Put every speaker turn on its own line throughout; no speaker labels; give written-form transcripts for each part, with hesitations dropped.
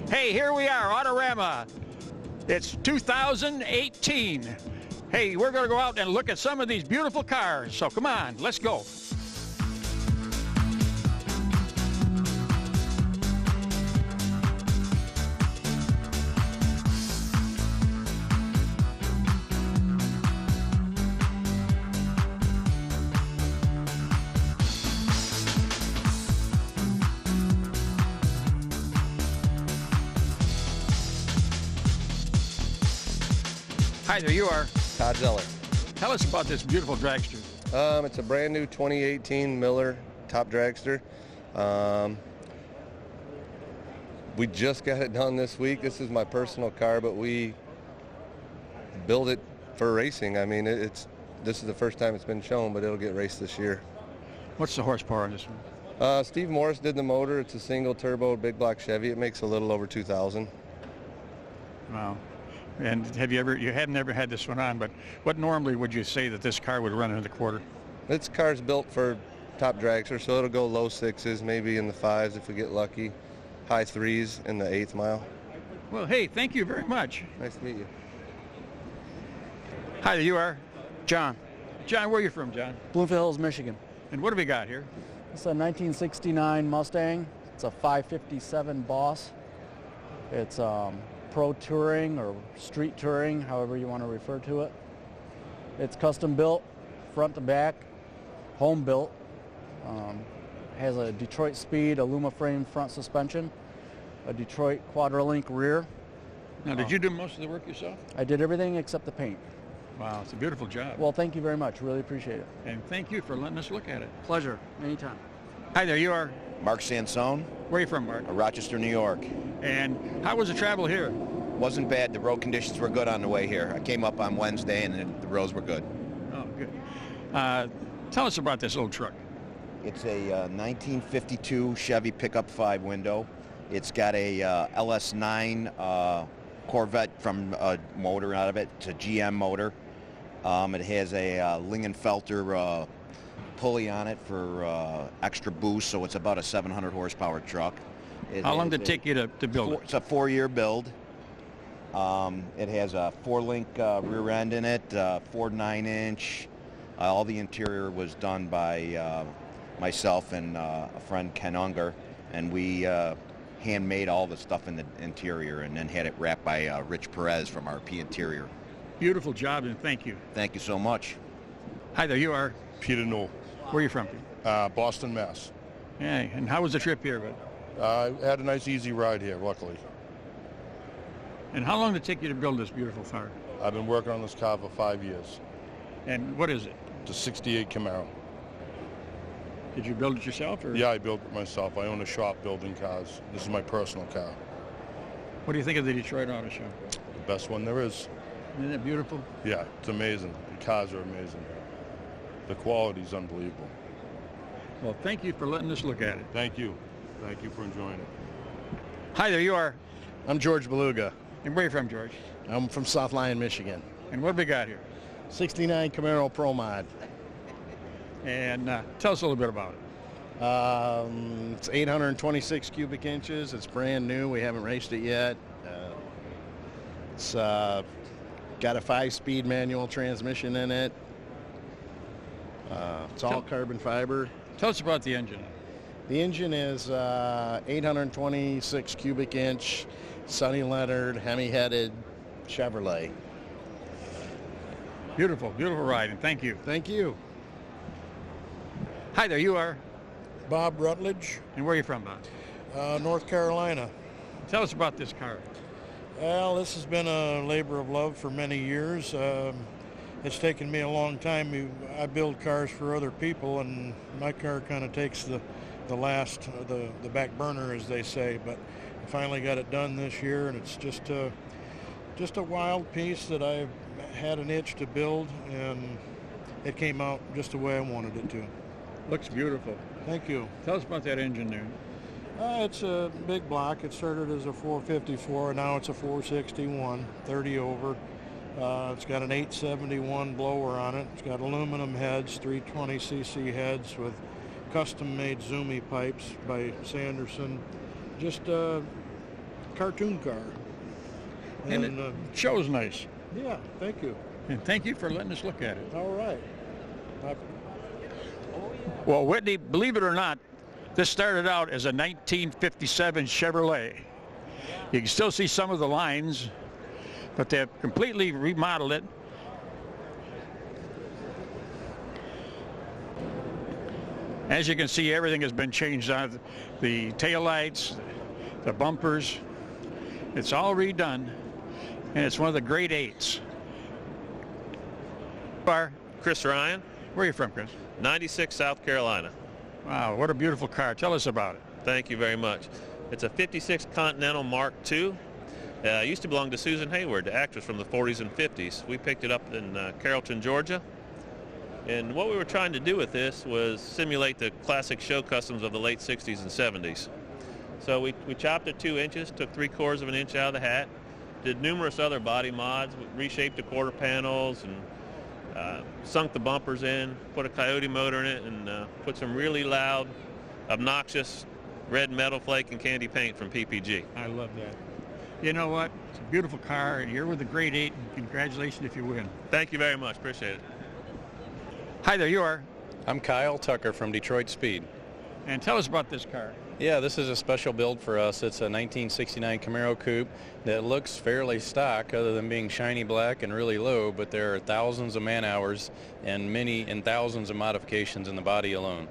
Hey, here we are, Autorama. It's 2018. Hey, we're going to go out and look at some of these beautiful cars. So come on, let's go. Hi there, you are
Todd Zeller.
Tell us about this beautiful dragster.
It's a brand new 2018 Miller top dragster. We just got it done this week. This is my personal car, but we built it for racing. I mean, this is the first time it's been shown, but it'll get raced this year.
What's the horsepower on this one?
Steve Morris did the motor. It's a single turbo big block Chevy. It makes a little over 2,000.
Wow. And you hadn't ever had this one on, but what normally would you say that this car would run in the quarter?
This car's built for top dragster, so it'll go low sixes, maybe in the fives if we get lucky, high threes in the 8th mile.
Well, hey, thank you very much.
Nice to meet you.
Hi there, you are?
John.
John, where are you from, John?
Bloomfield Hills, Michigan.
And what do we got here?
It's a 1969 Mustang. It's a 557 Boss. It's pro touring or street touring, however you want to refer to it. It's custom built, front to back, home built. Has a Detroit Speed Aluma-frame front suspension, a Detroit Quadrolink rear.
Now, did you do most of the work yourself?
I did everything except the paint.
Wow, it's a beautiful job.
Well, thank you very much. Really appreciate it.
And thank you for letting us look at it.
Pleasure. Anytime.
Hi there, you are?
Mark Sansone,
Where are you from, Mark?
Rochester, New York.
And how was the travel here?
Wasn't bad. The road conditions were good on the way here. I came up on Wednesday and the roads were good.
Oh, good. Tell us about this old truck.
It's a 1952 Chevy pickup 5 window. It's got a LS9 Corvette from motor out of it. It's a GM motor. It has a Lingenfelter pulley on it for extra boost, so it's about a 700 horsepower truck.
How long did it take you to build it?
It's a 4-year build. It has a 4-link rear end in it, Ford 9-inch. All the interior was done by myself and a friend, Ken Unger, and we handmade all the stuff in the interior and then had it wrapped by Rich Perez from RP Interior.
Beautiful job, and thank you.
Thank you so much.
Hi there, you are?
Peter Newell,
Where are you from?
Boston, Mass.
Yeah, and how was the trip here?
I had a nice, easy ride here, luckily.
And how long did it take you to build this beautiful car?
I've been working on this car for 5 years.
And what is it?
It's a 68 Camaro.
Did you build it yourself? Or?
Yeah, I built it myself. I own a shop building cars. This is my personal car.
What do you think of the Detroit Auto Show?
The best one there is.
Isn't it beautiful?
Yeah, it's amazing. The cars are amazing. The quality's unbelievable.
Well, thank you for letting us look at it.
Thank you. Thank you for enjoying it.
Hi there, you are?
I'm George Beluga.
And where are you from, George?
I'm from South Lyon, Michigan.
And what have we got here?
69 Camaro Pro Mod.
And tell us a little bit about it.
It's 826 cubic inches. It's brand new. We haven't raced it yet. It's got a 5-speed manual transmission in it. It's all carbon fiber.
Tell us about the engine.
The engine is 826 cubic inch, Sunny Leonard, Hemi-headed Chevrolet.
Beautiful, beautiful ride, and thank you.
Thank you.
Hi there, you are?
Bob Rutledge,
And where are you from, Bob?
North Carolina.
Tell us about this car.
Well, this has been a labor of love for many years. It's taken me a long time. I build cars for other people, and my car kind of takes the back burner, as they say. But I finally got it done this year, and it's just a wild piece that I've had an itch to build, and it came out just the way I wanted it to.
Looks beautiful.
Thank you.
Tell us about that engine there.
It's a big block. It started as a 454, and now it's a 461, 30 over. It's got an 871 blower on it. It's got aluminum heads, 320cc heads with custom-made Zoomy pipes by Sanderson. Just cartoon car.
And it shows nice.
Yeah, thank you.
And thank you for letting us look at it.
All right.
Well, Whitney, believe it or not, this started out as a 1957 Chevrolet. You can still see some of the lines, but they've completely remodeled it. As you can see, everything has been changed on the taillights, the bumpers. It's all redone, and it's one of the grade 8s.
Chris Ryan,
Where are you from, Chris?
96 South Carolina.
Wow, what a beautiful car. Tell us about it.
Thank you very much. It's a 56 Continental Mark II. Used to belong to Susan Hayward, the actress from the 40s and 50s. We picked it up in Carrollton, Georgia. And what we were trying to do with this was simulate the classic show customs of the late 60s and 70s. So we chopped it 2 inches, took 3/4 of an inch out of the hat, did numerous other body mods, reshaped the quarter panels, and sunk the bumpers in, put a Coyote motor in it, and put some really loud, obnoxious red metal flake and candy paint from PPG.
I love that. You know what? It's a beautiful car, and you're with the grade 8, and congratulations if you win.
Thank you very much. Appreciate it.
Hi there, you are.
I'm Kyle Tucker from Detroit Speed.
And tell us about this car.
Yeah, this is a special build for us. It's a 1969 Camaro Coupe that looks fairly stock other than being shiny black and really low, but there are thousands of man hours and thousands of modifications in the body alone.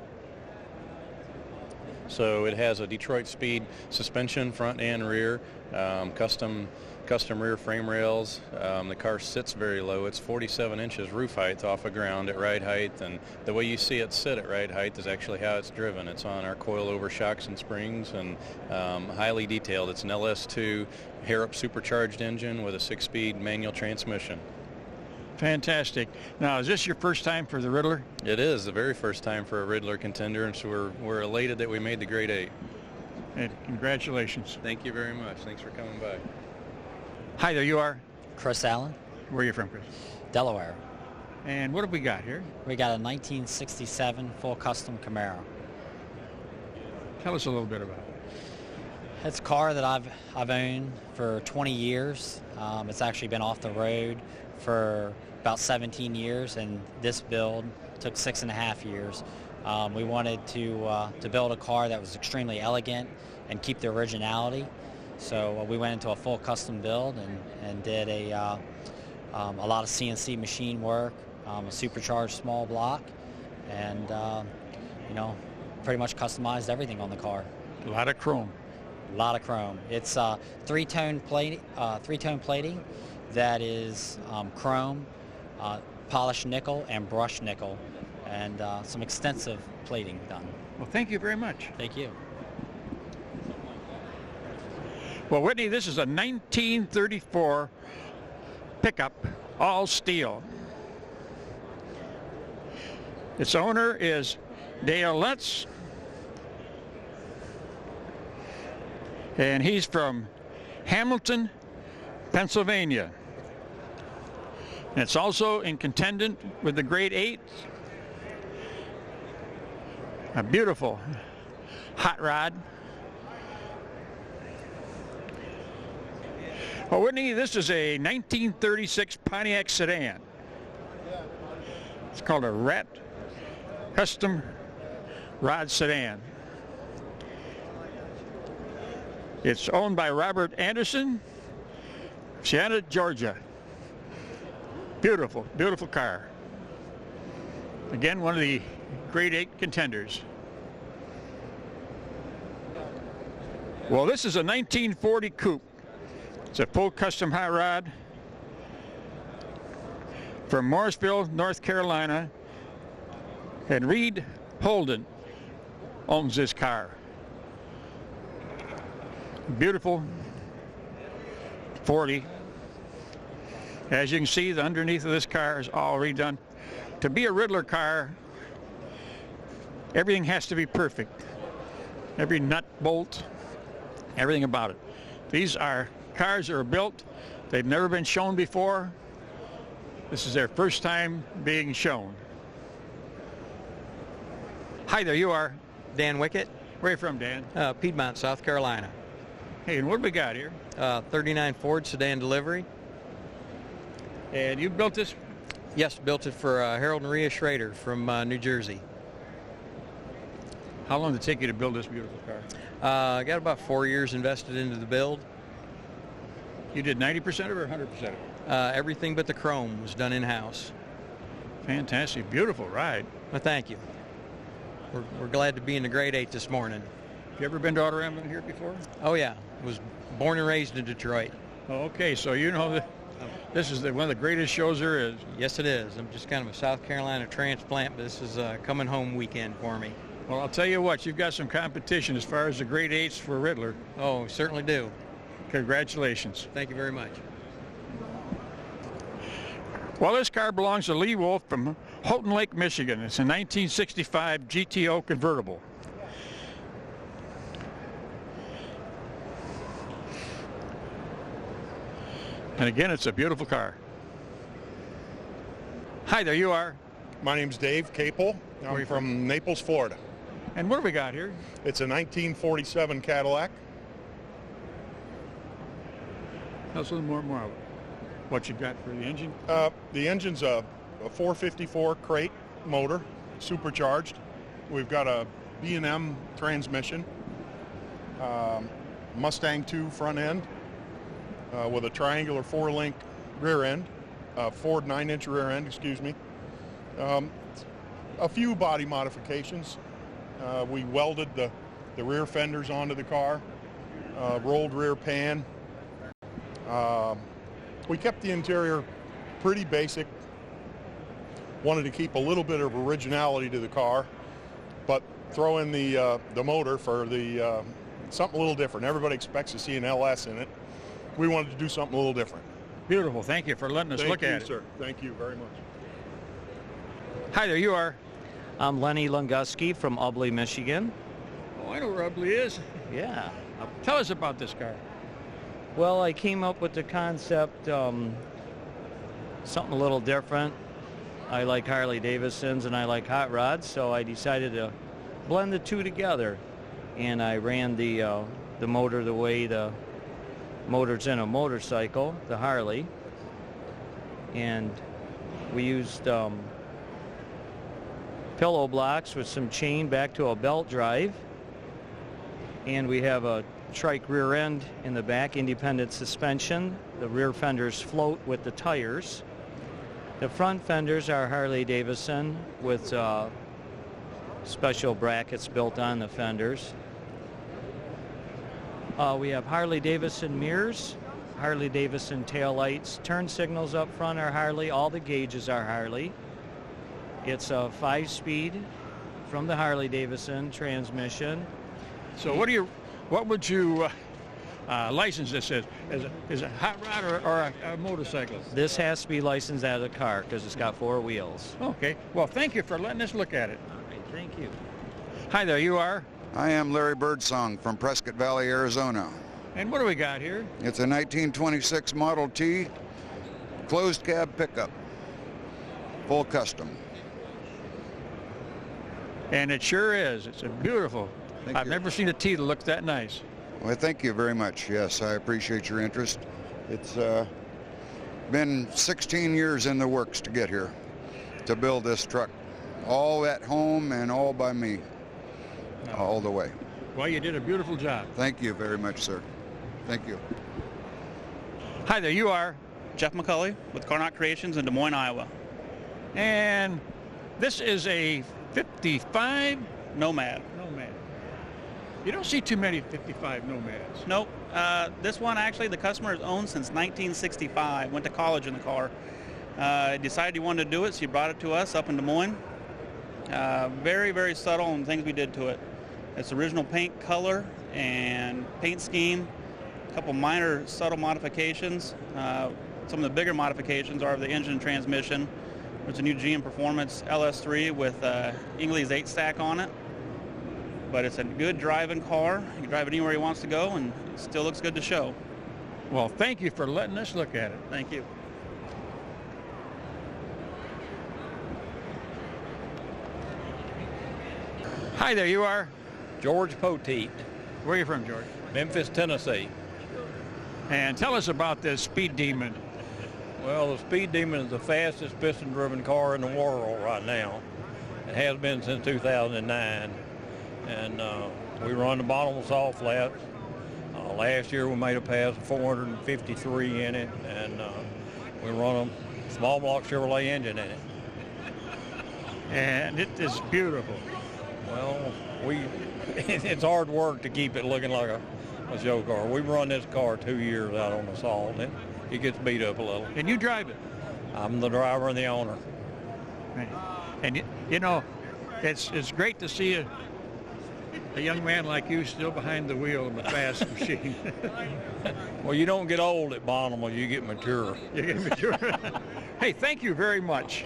So it has a Detroit Speed suspension, front and rear, custom rear frame rails. The car sits very low. It's 47 inches roof height off of ground at ride height, and the way you see it sit at ride height is actually how it's driven. It's on our coilover shocks and springs, and highly detailed. It's an LS2 Harrop supercharged engine with a 6-speed manual transmission.
Fantastic. Now, is this your first time for the Riddler?
It is the very first time for a Riddler contender, and so we're elated that we made the grade 8.
And congratulations.
Thank you very much. Thanks for coming by.
Hi there, you are.
Chris Allen,
Where are you from, Chris?
Delaware.
And what have we got here?
We got a 1967 full custom Camaro.
Tell us a little bit about it.
It's a car that I've owned for 20 years. It's actually been off the road for about 17 years, and this build took 6.5 years. We wanted to build a car that was extremely elegant and keep the originality. So we went into a full custom build and did a lot of CNC machine work, a supercharged small block, and pretty much customized everything on the car.
A lot of chrome.
A lot of chrome. It's three-tone plating that is chrome, polished nickel, and brushed nickel, and some extensive plating done.
Well, thank you very much.
Thank you.
Well, Whitney, this is a 1934 pickup, all steel. Its owner is Dale Lutz, and he's from Hamilton, Pennsylvania. And it's also in contendant with the grade 8. A beautiful hot rod. Well, Whitney, this is a 1936 Pontiac sedan. It's called a Rat Custom Rod Sedan. It's owned by Robert Anderson, Siena, Georgia. Beautiful, beautiful car. Again, one of the grade 8 contenders. Well, this is a 1940 coupe. It's a full custom hot rod from Morrisville, North Carolina. And Reed Holden owns this car. Beautiful 40. As you can see, the underneath of this car is all redone. To be a Riddler car, everything has to be perfect. Every nut, bolt, everything about it. These are cars that are built. They've never been shown before. This is their first time being shown. Hi there, you are?
Dan Wickett.
Where are you from, Dan?
Piedmont, South Carolina.
Hey, and what do we got here?
39 Ford sedan delivery.
And you built this?
Yes, built it for Harold and Rhea Schrader from New Jersey.
How long did it take you to build this beautiful car?
I got about 4 years invested into the build.
You did 90% of it or 100% of it?
Everything but the chrome was done in-house.
Fantastic, beautiful ride.
Well, thank you. We're glad to be in the grade 8 this morning.
Have you ever been to Autorama here before?
Oh yeah, was born and raised in Detroit.
Okay, so you know that this is one of the greatest shows there is.
Yes, it is. I'm just kind of a South Carolina transplant, but this is a coming home weekend for me.
Well, I'll tell you what, you've got some competition as far as the grade 8s for Riddler.
Oh, certainly do.
Congratulations.
Thank you very much.
Well, this car belongs to Lee Wolf from Houghton Lake, Michigan. It's a 1965 GTO convertible. And again, it's a beautiful car. Hi, there you are.
My name's Dave Capel. I'm from Naples, Florida.
And what do we got here?
It's a 1947 Cadillac.
Tell us a little more what you got for the engine.
The engine's a 454 crate motor, supercharged. We've got a B&M transmission, Mustang 2 front end with a triangular 4-link rear end, Ford 9-inch rear end, excuse me. A few body modifications. We welded the rear fenders onto the car, rolled rear pan. We kept the interior pretty basic. Wanted to keep a little bit of originality to the car, but throw in the motor for the something a little different. Everybody expects to see an LS in it. We wanted to do something a little different.
Beautiful. Thank you for letting us look at it.
Thank you, sir. Thank you very much.
Hi, there you are.
I'm Lenny Lunguski from Ubley, Michigan.
Oh, I know where Ubley is.
Yeah.
Tell us about this car.
Well, I came up with the concept, something a little different. I like Harley Davidsons and I like hot rods, so I decided to blend the two together. And I ran the motor the way the motor's in a motorcycle, the Harley. And we used pillow blocks with some chain back to a belt drive. And we have a trike rear end in the back, independent suspension. The rear fenders float with the tires. The front fenders are Harley Davidson with special brackets built on the fenders. We have Harley Davidson mirrors, Harley Davidson taillights, turn signals up front are Harley, all the gauges are Harley. It's a 5-speed from the Harley Davidson transmission.
So what would you license this as? Is it a hot rod or a motorcycle?
This has to be licensed as a car because it's got 4 wheels.
Okay. Well, thank you for letting us look at it.
All right, thank you.
Hi there, you are?
I am Larry Birdsong from Prescott Valley, Arizona.
And what do we got here?
It's a 1926 Model T closed cab pickup, full custom.
And it sure is. It's a beautiful. I've never seen a T that looks that nice.
Well, thank you very much. Yes, I appreciate your interest. It's been 16 years in the works to get here, to build this truck. All at home and all by me, all the way.
Well, you did a beautiful job.
Thank you very much, sir. Thank you.
Hi there, you are?
Jeff McCulley with Carnot Creations in Des Moines, Iowa.
And this is a 55
Nomad.
Nomad. You don't see too many 55 Nomads.
Nope. This one actually the customer has owned since 1965. Went to college in the car. Decided he wanted to do it, so he brought it to us up in Des Moines. Very, very subtle on things we did to it. It's original paint color and paint scheme. A couple minor subtle modifications. Some of the bigger modifications are the engine and transmission. There's a new GM Performance LS3 with Ingley's 8-stack on it. But it's a good driving car. You can drive it anywhere he wants to go, and it still looks good to show.
Well, thank you for letting us look at it.
Thank you.
Hi there, you are?
George Poteet.
Where are you from, George?
Memphis, Tennessee.
And tell us about this Speed Demon.
Well, the Speed Demon is the fastest piston-driven car in the world right now. It has been since 2009. And we run the bottom saw flats. Last year we made a pass of 453 in it, and we run a small block Chevrolet engine in it.
And it is beautiful.
Well, it's hard work to keep it looking like a show car. We've run this car 2 years out on the salt, and it gets beat up a little.
And you drive it?
I'm the driver and the owner.
And you know, it's great to see a young man like you still behind the wheel of a fast machine.
Well, you don't get old at Bonneville, you get mature.
You get mature. Hey, thank you very much.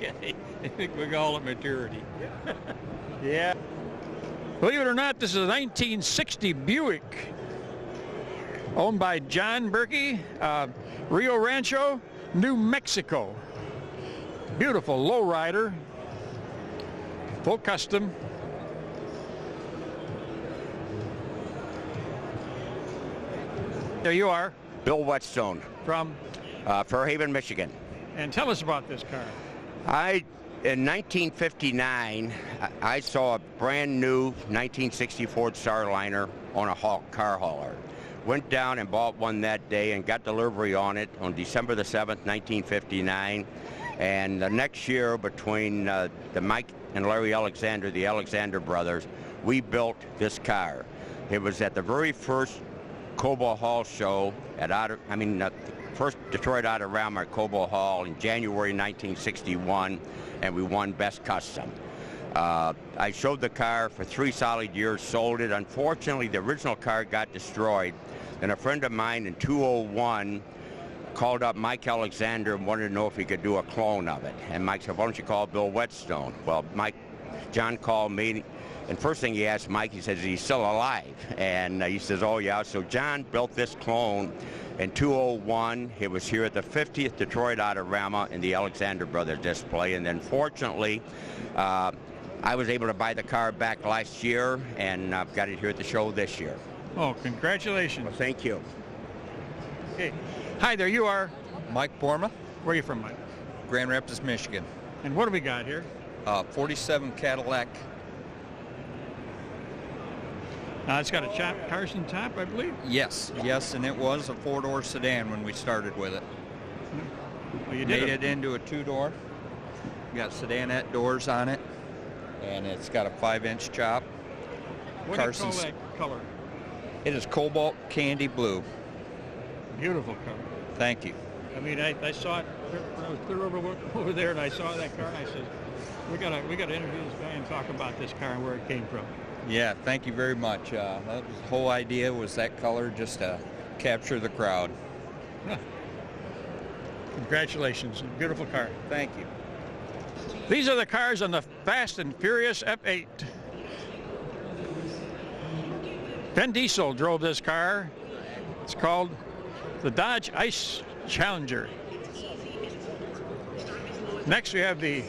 We call it maturity.
Yeah. Believe it or not, this is a 1960 Buick owned by John Berkey, Rio Rancho, New Mexico. Beautiful lowrider, full custom. There you are.
Bill Whetstone.
From?
Fairhaven, Michigan.
And tell us about this car.
In 1959, I saw a brand new 1960 Ford Starliner on a car hauler. Went down and bought one that day and got delivery on it on December the 7th, 1959. And the next year, between the Mike and Larry Alexander, the Alexander brothers, we built this car. It was at the very first Cobo Hall show at first Detroit Autorama at Cobo Hall in January 1961, and we won Best Custom. I showed the car for 3 solid years, sold it. Unfortunately, the original car got destroyed, and a friend of mine in 2001 called up Mike Alexander and wanted to know if he could do a clone of it. And Mike said, why don't you call Bill Whetstone? Well, John called me, and first thing he asked Mike, he says, is he still alive? And he says, oh yeah. So John built this clone in 2001. It was here at the 50th Detroit Autorama in the Alexander Brothers display. And then fortunately, I was able to buy the car back last year, and I've got it here at the show this year.
Oh, congratulations.
Well, thank you.
Okay. Hi, there you are.
Mike Borma.
Where are you from, Mike?
Grand Rapids, Michigan.
And what do we got here?
47 Cadillac.
It's got a Carson top, I believe?
Yes, and it was a 4-door sedan when we started with it.
Well, you
made it into a 2-door. Got sedanette doors on it, and it's got a 5-inch chop.
What do you call that color?
It is cobalt candy blue.
Beautiful color.
Thank you.
I mean, I saw it when I was clear over there, and I saw that car, and I said, we gotta interview this guy and talk about this car and where it came from.
Yeah, thank you very much. The whole idea was that color, just to capture the crowd.
Congratulations. Beautiful car.
Thank you.
These are the cars on the Fast and Furious F8. Vin Diesel drove this car. It's called the Dodge Ice Challenger. Next we have the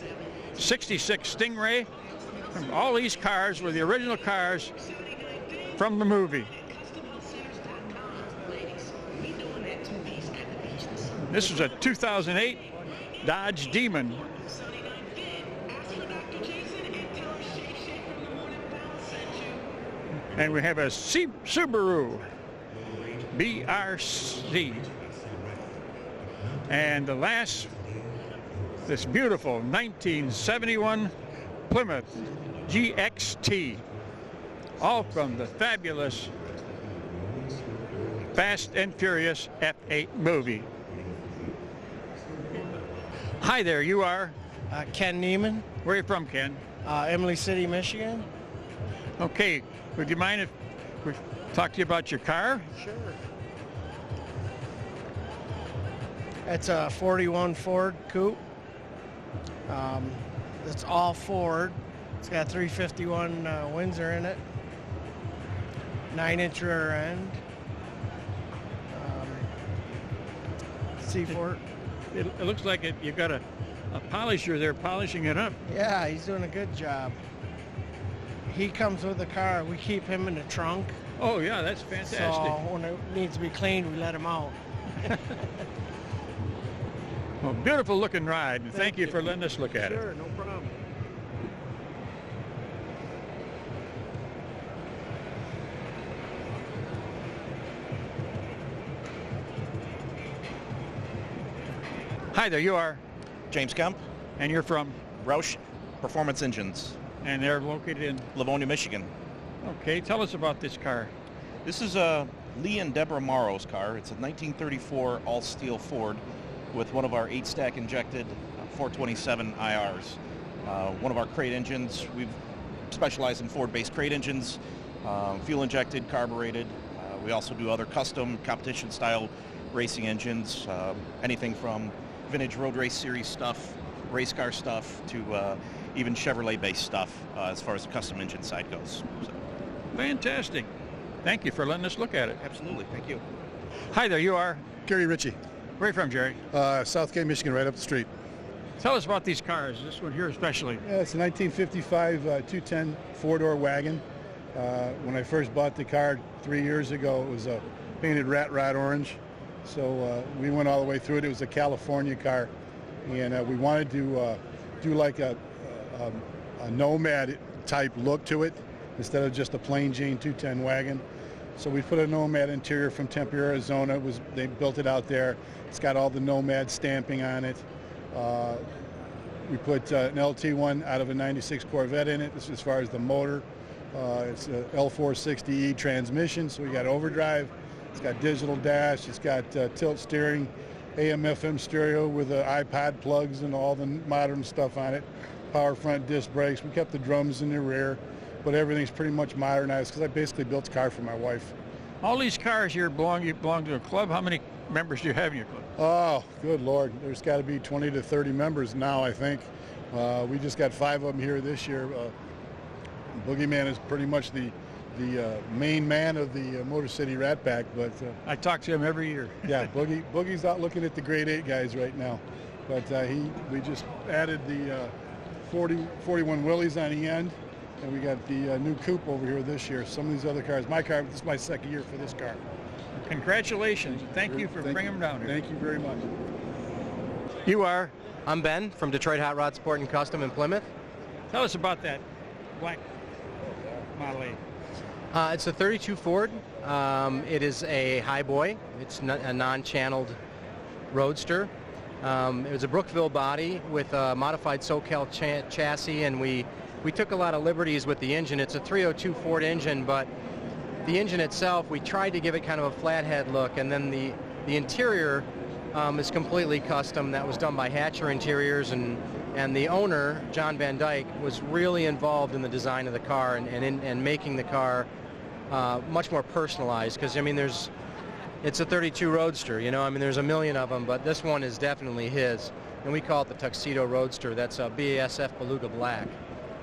66 Stingray. All these cars were the original cars from the movie. This was a 2008 Dodge Demon. And we have a Subaru BRC. And the last, this beautiful 1971 Plymouth GXT, all from the fabulous Fast and Furious F8 movie. Hi there, you are?
Ken Neiman.
Where are you from, Ken?
Emily City, Michigan.
Okay, would you mind if we talk to you about your car?
Sure. It's a 41 Ford Coupe. It's all Ford. It's got 351 Windsor in it. 9-inch rear end. C4.
It looks like you got a polisher there polishing it up.
Yeah, he's doing a good job. he comes with the car. We keep him in the trunk.
Oh, yeah, that's fantastic.
So when it needs to be cleaned, we let him out.
Well, beautiful looking ride, and thank you for letting us look at it.
Sure, no problem.
Hi there, you are?
James Kemp.
And you're from?
Roush Performance Engines.
And they're located in?
Livonia, Michigan.
Okay, tell us about this car.
This is Lee and Deborah Morrow's car. It's a 1934 all-steel Ford with one of our 8-stack injected 427 IRs. One of our crate engines. We've specialized in Ford-based crate engines, fuel injected, carbureted. We also do other custom competition-style racing engines, anything from vintage road race series stuff, race car stuff, to even Chevrolet-based stuff as far as the custom engine side goes. So.
Fantastic. Thank you for letting us look at it.
Absolutely. Thank you.
Hi there, you are?
Gary Ritchie.
Where are you from, Jerry?
South Cape, Michigan, right up the street.
Tell us about these cars, this one here especially.
Yeah, it's a 1955 210 four-door wagon. When I first bought the car 3 years ago, it was a painted rat rod orange. So we went all the way through it. It was a California car, and we wanted to do like a Nomad type look to it instead of just a plain Jane 210 wagon. So we put a Nomad interior from Tempe, Arizona. They built it out there. It's got all the Nomad stamping on it. We put an LT1 out of a 96 Corvette in it as far as the motor. It's a L460E transmission, so we got overdrive. It's got digital dash. It's got tilt steering, AM/FM stereo with iPod plugs and all the modern stuff on it. Power front disc brakes. We kept the drums in the rear, but everything's pretty much modernized because I basically built the car for my wife.
All these cars here belong to a club. How many members do you have in your club?
Oh, good Lord. There's got to be 20 to 30 members now, I think. We just got 5 of them here this year. Boogeyman is pretty much the main man of the Motor City Rat Pack, but
I talk to him every year.
Yeah, Boogie's out looking at the grade 8 guys right now, but we just added the 41 Willies on the end, and we got the new coupe over here this year. Some of these other cars, this is my second year for this car.
Congratulations. Thank you for bringing them down here.
Thank you very much.
You are?
I'm Ben from Detroit Hot Rod Sport and Custom in Plymouth.
Tell us about that black Model A.
It's a 32 Ford. It is a highboy. It's a non-channeled roadster. It was a Brookville body with a modified SoCal chassis, and we took a lot of liberties with the engine. It's a 302 Ford engine, but the engine itself, we tried to give it kind of a flathead look, and then the interior is completely custom. That was done by Hatcher Interiors, and the owner, John Van Dyke, was really involved in the design of the car and making the car much more personalized, because I mean it's a 32 Roadster, you know, I mean there's a million of them, but this one is definitely his, and we call it the Tuxedo Roadster. That's a BASF Beluga Black.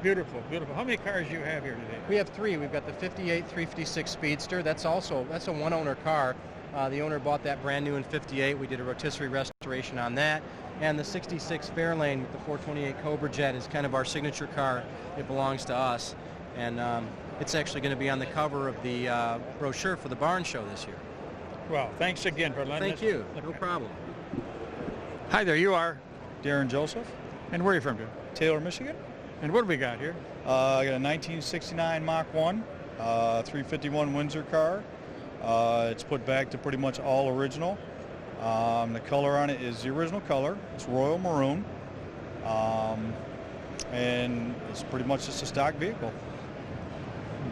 Beautiful, beautiful. How many cars do you have here today?
We have 3. We've got the 58 356 Speedster. That's a one-owner car. The owner bought that brand new in 58. We did a rotisserie restoration on that. And the 66 Fairlane with the 428 Cobra Jet is kind of our signature car. It belongs to us. And it's actually going to be on the cover of the brochure for the barn show this year.
Well, thanks again for letting us.
Thank you. No problem.
Hi there, you are?
Darren Joseph.
And where are you from, Jim?
Taylor, Michigan.
And what do we got here?
I got a 1969 Mach 1, 351 Windsor car. It's put back to pretty much all original. The color on it is the original color. It's royal maroon. And it's pretty much just a stock vehicle.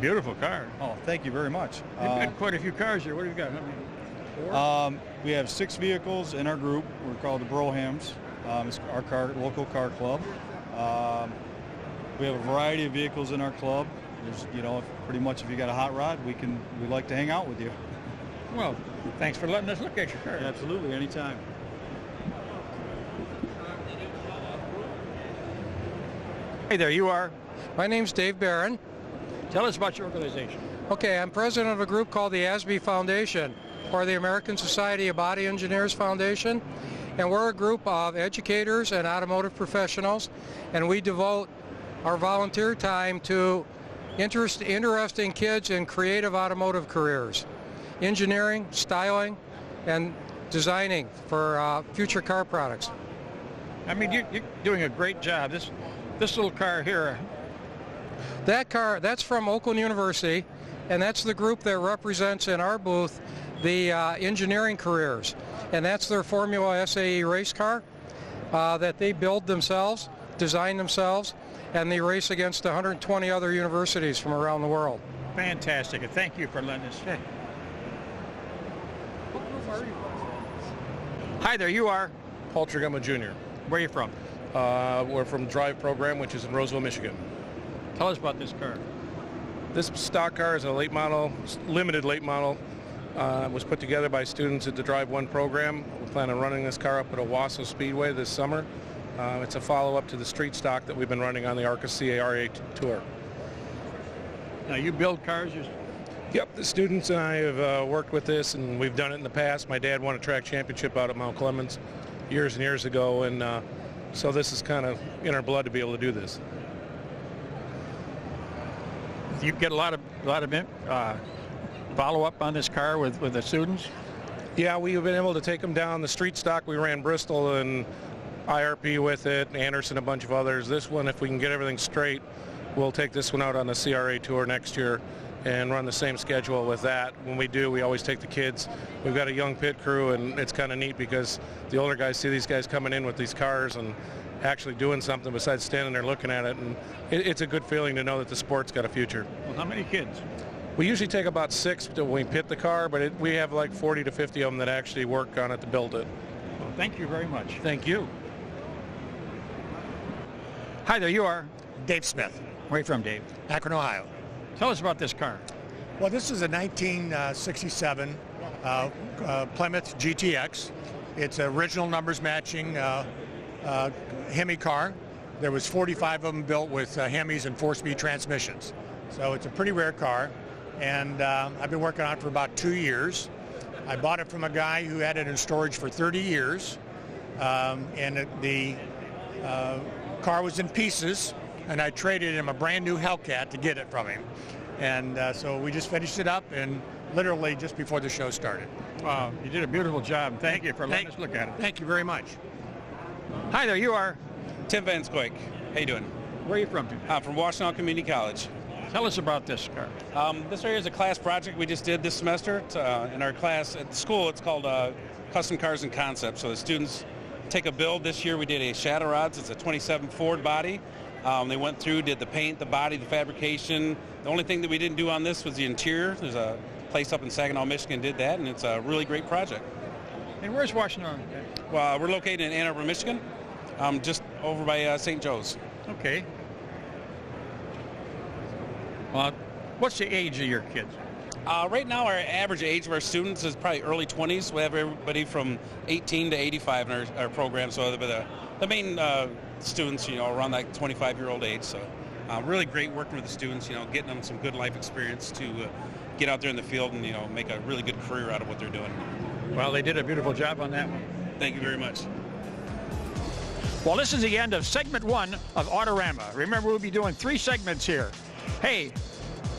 Beautiful car.
Oh, thank you very much.
You've got quite a few cars here. What have you got? How many? 4?
We have 6 vehicles in our group. We're called the Brohams. It's our local car club. We have a variety of vehicles in our club. There's, pretty much if you got a hot rod, we like to hang out with you.
Well, thanks for letting us look at your car.
Yeah, absolutely, anytime.
Hey there, you are?
My name's Dave Barron.
Tell us about your organization.
Okay, I'm president of a group called the ASBE Foundation, or the American Society of Body Engineers Foundation. And we're a group of educators and automotive professionals, and we devote our volunteer time to interesting kids in creative automotive careers, engineering, styling, and designing for future car products.
I mean, you're doing a great job. This little car here.
That car, that's from Oakland University, and that's the group that represents in our booth the engineering careers. And that's their Formula SAE race car that they build themselves, design themselves, and they race against 120 other universities from around the world.
Fantastic, and thank you for letting us. Hey.
What group are you?
Hi there, you are?
Paul Trigamo Jr.
Where are you from?
We're from Drive Program, which is in Roseville, Michigan.
Tell us about this car.
This stock car is a late model, limited late model. Was put together by students at the Drive 1 program. We plan on running this car up at Owasso Speedway this summer. It's a follow-up to the street stock that we've been running on the ARCA CARA Tour.
Now you build cars?
Yep, the students and I have worked with this, and we've done it in the past. My dad won a track championship out at Mount Clemens years and years ago, and so this is kind of in our blood to be able to do this.
You get a lot of follow-up on this car with the students?
Yeah, we've been able to take them down. The street stock, we ran Bristol and IRP with it, Anderson, a bunch of others. This one, if we can get everything straight, we'll take this one out on the CRA Tour next year and run the same schedule with that. When we do, we always take the kids. We've got a young pit crew, and it's kind of neat because the older guys see these guys coming in with these cars and actually doing something besides standing there looking at it, and it's a good feeling to know that the sport's got a future.
Well, how many kids?
We usually take about 6 when we pit the car, but we have like 40 to 50 of them that actually work on it to build it.
Well, thank you very much.
Thank you.
Hi there, you are?
Dave Smith.
Where are you from, Dave?
Akron, Ohio.
Tell us about this car.
Well, this is a 1967 Plymouth GTX. It's original numbers matching Hemi car. There was 45 of them built with Hemis and 4-speed transmissions. So it's a pretty rare car, and I've been working on it for about 2 years. I bought it from a guy who had it in storage for 30 years, and the car was in pieces, and I traded him a brand new Hellcat to get it from him. And so we just finished it up, and literally just before the show started.
Wow, you did a beautiful job. Thank you for letting us look at it.
Thank you very much.
Hi there, you are?
Tim Van Squik. How you doing?
Where are you from?
From Washtenaw Community College.
Tell us about this car.
This area is a class project we just did this semester. In our class at the school, it's called Custom Cars and Concepts. So the students take a build. This year we did a Shadow Rods. It's a 27 Ford body. They went through, did the paint, the body, the fabrication. The only thing that we didn't do on this was the interior. There's a place up in Saginaw, Michigan did that, and it's a really great project.
And where's Washtenaw?
Well, we're located in Ann Arbor, Michigan, just over by St. Joe's.
Okay. What's the age of your kids?
Right now, our average age of our students is probably early 20s. We have everybody from 18 to 85 in our program. So the main students, around that 25-year-old age. So really great working with the students, getting them some good life experience to get out there in the field and, make a really good career out of what they're doing.
Well, they did a beautiful job on that one.
Thank you very much.
Well, this is the end of segment 1 of Autorama. Remember, we'll be doing 3 segments here. Hey,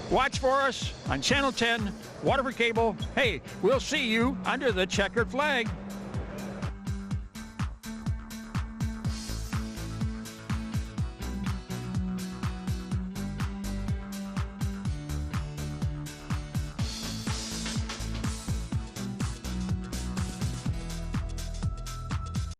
watch for us on Channel 10, Waterford Cable. Hey, we'll see you under the checkered flag.